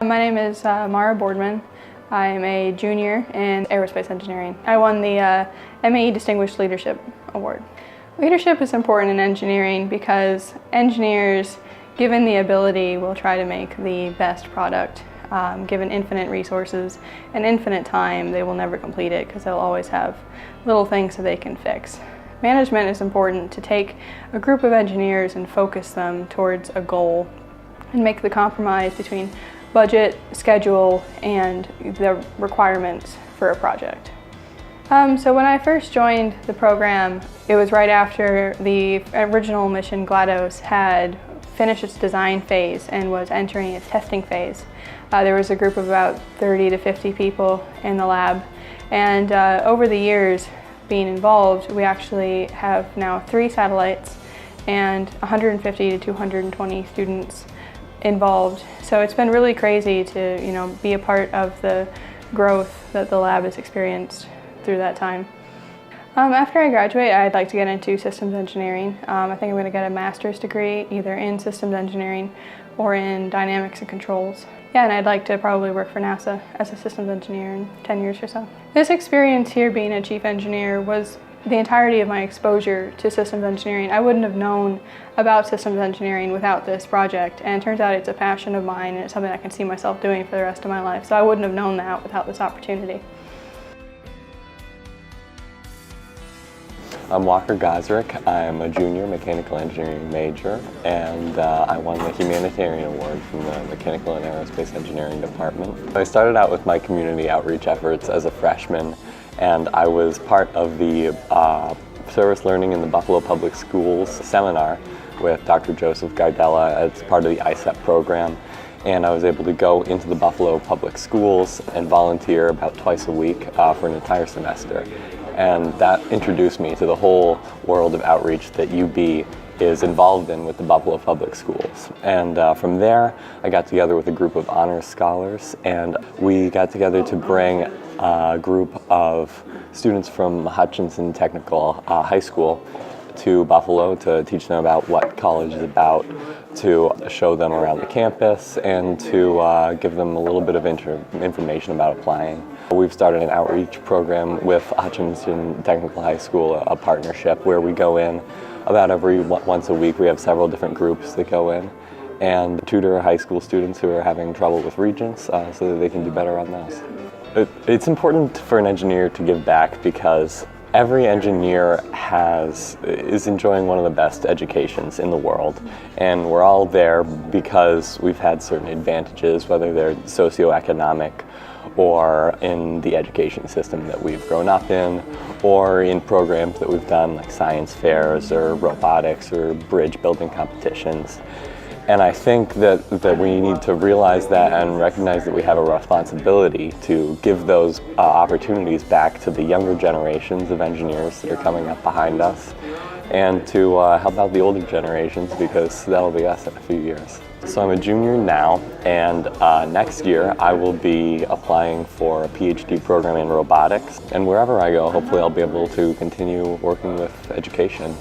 My name is Mara Boardman. I am a junior in aerospace engineering. I won the MAE Distinguished Leadership Award. Leadership is important in engineering because engineers, given the ability, will try to make the best product. Given infinite resources and infinite time, they will never complete it because they'll always have little things that they can fix. Management is important to take a group of engineers and focus them towards a goal and make the compromise between budget, schedule, and the requirements for a project. So when I first joined the program, it was right after the original mission GLaDOS had finished its design phase and was entering its testing phase. There was a group of about 30 to 50 people in the lab, and over the years being involved, we actually have now 3 satellites and 150 to 220 students involved. So it's been really crazy to be a part of the growth that the lab has experienced through that time. After I graduate, I'd like to get into systems engineering. I think I'm going to get a master's degree either in systems engineering or in dynamics and controls. Yeah, and I'd like to probably work for NASA as a systems engineer in 10 years or so. This experience here being a chief engineer was the entirety of my exposure to systems engineering. I wouldn't have known about systems engineering without this project, and it turns out it's a passion of mine and it's something I can see myself doing for the rest of my life. So I wouldn't have known that without this opportunity. I'm Walker Gosrick. I'm a junior mechanical engineering major, and I won the Humanitarian Award from the Mechanical and Aerospace Engineering Department. I started out with my community outreach efforts as a freshman, and I was part of the Service Learning in the Buffalo Public Schools seminar with Dr. Joseph Gardella as part of the ISEP program. And I was able to go into the Buffalo Public Schools and volunteer about twice a week for an entire semester. And that introduced me to the whole world of outreach that UB is involved in with the Buffalo Public Schools. And from there, I got together with a group of honors scholars, and we got together to bring a group of students from Hutchinson Technical High School to Buffalo to teach them about what college is about, to show them around the campus, and to give them a little bit of information about applying. We've started an outreach program with Hutchinson Technical High School, a partnership where we go in about once a week. We have several different groups that go in and tutor high school students who are having trouble with regents so that they can do better on those. It's important for an engineer to give back because every engineer is enjoying one of the best educations in the world, and we're all there because we've had certain advantages, whether they're socioeconomic or in the education system that we've grown up in, or in programs that we've done like science fairs or robotics or bridge building competitions. And I think that we need to realize that and recognize that we have a responsibility to give those opportunities back to the younger generations of engineers that are coming up behind us, and to help out the older generations, because that'll be us in a few years. So I'm a junior now, and next year I will be applying for a PhD program in robotics. And wherever I go, hopefully I'll be able to continue working with education.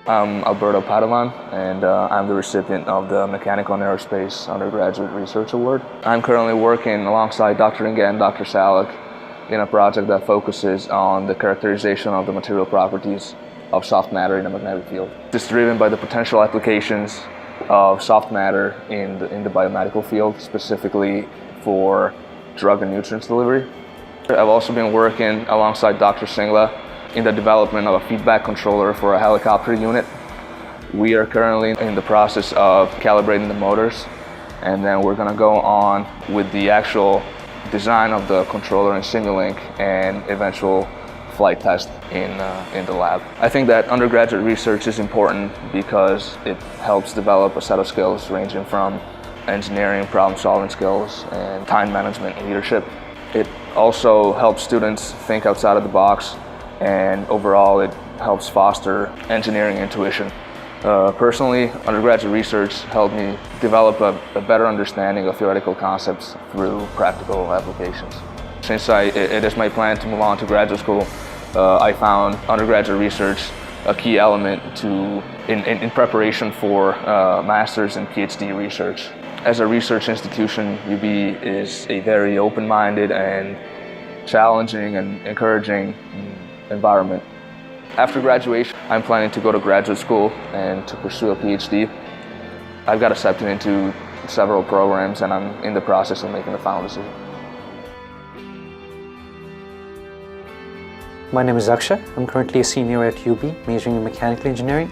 I'm Alberto Padovan, and I'm the recipient of the Mechanical and Aerospace Undergraduate Research Award. I'm currently working alongside Dr. Inge and Dr. Salek in a project that focuses on the characterization of the material properties of soft matter in a magnetic field. It's driven by the potential applications of soft matter in the biomedical field, specifically for drug and nutrients delivery. I've also been working alongside Dr. Singla in the development of a feedback controller for a helicopter unit. We are currently in the process of calibrating the motors, and then we're going to go on with the actual design of the controller in Simulink and eventual flight test in the lab. I think that undergraduate research is important because it helps develop a set of skills ranging from engineering, problem-solving skills, and time management and leadership. It also helps students think outside of the box, and overall it helps foster engineering intuition. Personally, undergraduate research helped me develop a better understanding of theoretical concepts through practical applications. Since it is my plan to move on to graduate school, I found undergraduate research a key element in preparation for master's and PhD research. As a research institution, UB is a very open-minded and challenging and encouraging environment. After graduation, I'm planning to go to graduate school and to pursue a PhD. I've got accepted into several programs and I'm in the process of making the final decision. My name is Akshay. I'm currently a senior at UB, majoring in mechanical engineering,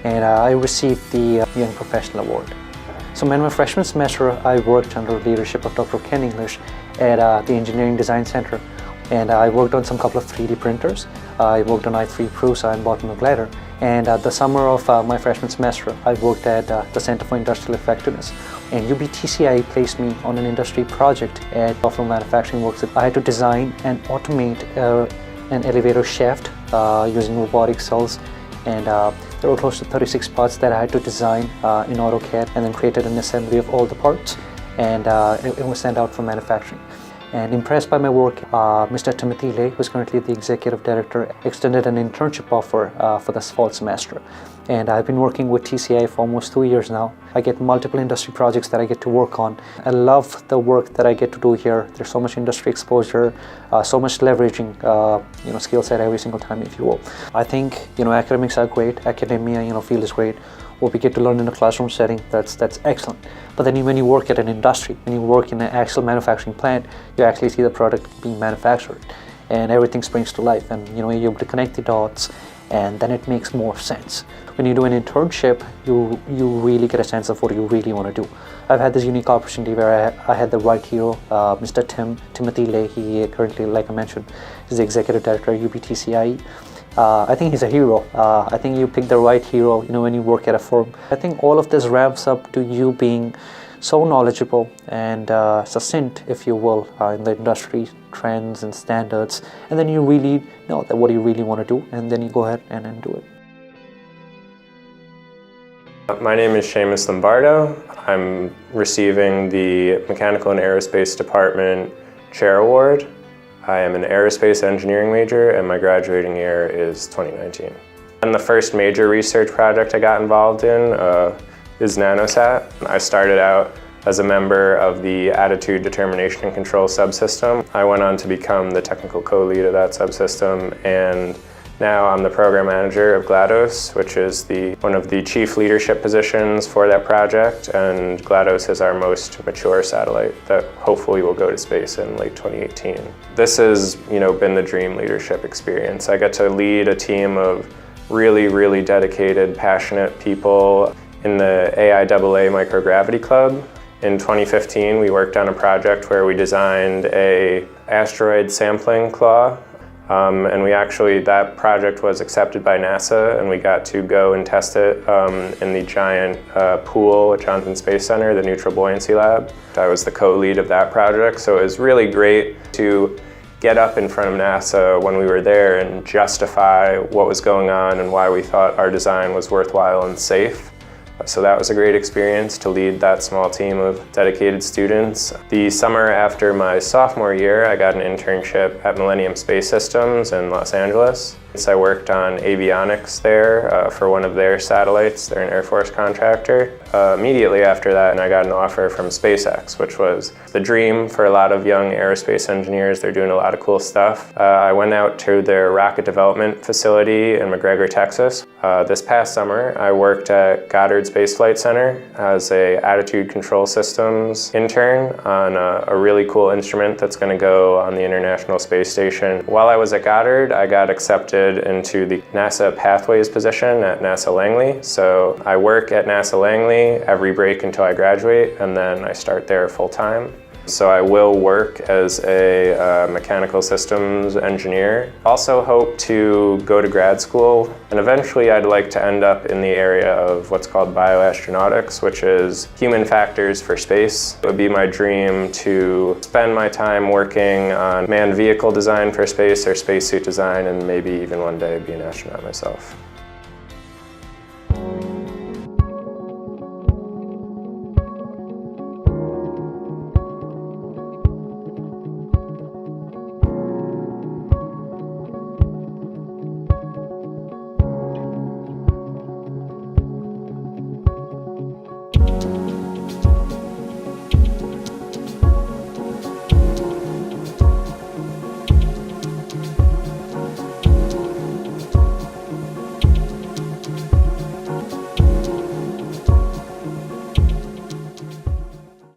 and I received the Young Professional Award. So in my freshman semester, I worked under the leadership of Dr. Ken English at the Engineering Design Center, and I worked on some couple of 3D printers. I worked on i3 Prusa and bottom of ladder. And the summer of my freshman semester, I worked at the Center for Industrial Effectiveness. And UBTCI placed me on an industry project at Buffalo Manufacturing Works. I had to design and automate an elevator shaft using robotic cells, and there were close to 36 parts that I had to design in AutoCAD, and then created an assembly of all the parts, and it was sent out for manufacturing. And impressed by my work, Mr. Timothy Lay, who's currently the executive director, extended an internship offer for this fall semester. And I've been working with TCI for almost 2 years now. I get multiple industry projects that I get to work on. I love the work that I get to do here. There's so much industry exposure, so much leveraging, skill set every single time, if you will. I think, academics are great. Academia, field is great. What we get to learn in a classroom setting, that's excellent. But then when you work at an industry, when you work in an actual manufacturing plant, you actually see the product being manufactured, and everything springs to life. And you're able to connect the dots, and then it makes more sense. When you do an internship, you really get a sense of what you really want to do. I've had this unique opportunity where I had the right hero, Mr. Timothy Lay. He currently, like I mentioned, is the executive director at UBTCI. I think he's a hero. I think you pick the right hero, when you work at a firm. I think all of this ramps up to you being so knowledgeable and succinct, if you will, in the industry trends and standards, and then you really know that what you really want to do, and then you go ahead and do it. My name is Seamus Lombardo. I'm receiving the Mechanical and Aerospace Department Chair Award. I am an aerospace engineering major, and my graduating year is 2019. And the first major research project I got involved in is nanosat. I started out as a member of the Attitude Determination and Control subsystem. I went on to become the technical co-lead of that subsystem, and now I'm the program manager of GLaDOS, which is one of the chief leadership positions for that project, and GLaDOS is our most mature satellite that hopefully will go to space in late 2018. This has been the dream leadership experience. I get to lead a team of really, really dedicated, passionate people in the AIAA Microgravity Club. In 2015, we worked on a project where we designed an asteroid sampling claw. And that project was accepted by NASA, and we got to go and test it in the giant pool at Johnson Space Center, the Neutral Buoyancy Lab. I was the co-lead of that project, so it was really great to get up in front of NASA when we were there and justify what was going on and why we thought our design was worthwhile and safe. So that was a great experience to lead that small team of dedicated students. The summer after my sophomore year, I got an internship at Millennium Space Systems in Los Angeles. I worked on avionics there for one of their satellites. They're an Air Force contractor. Immediately after that, I got an offer from SpaceX, which was the dream for a lot of young aerospace engineers. They're doing a lot of cool stuff. I went out to their rocket development facility in McGregor, Texas. This past summer, I worked at Goddard Space Flight Center as a Attitude Control Systems intern on a really cool instrument that's going to go on the International Space Station. While I was at Goddard, I got accepted into the NASA Pathways position at NASA Langley. So I work at NASA Langley every break until I graduate, and then I start there full-time. So I will work as a mechanical systems engineer. Also hope to go to grad school, and eventually I'd like to end up in the area of what's called bioastronautics, which is human factors for space. It would be my dream to spend my time working on manned vehicle design for space or spacesuit design, and maybe even one day be an astronaut myself.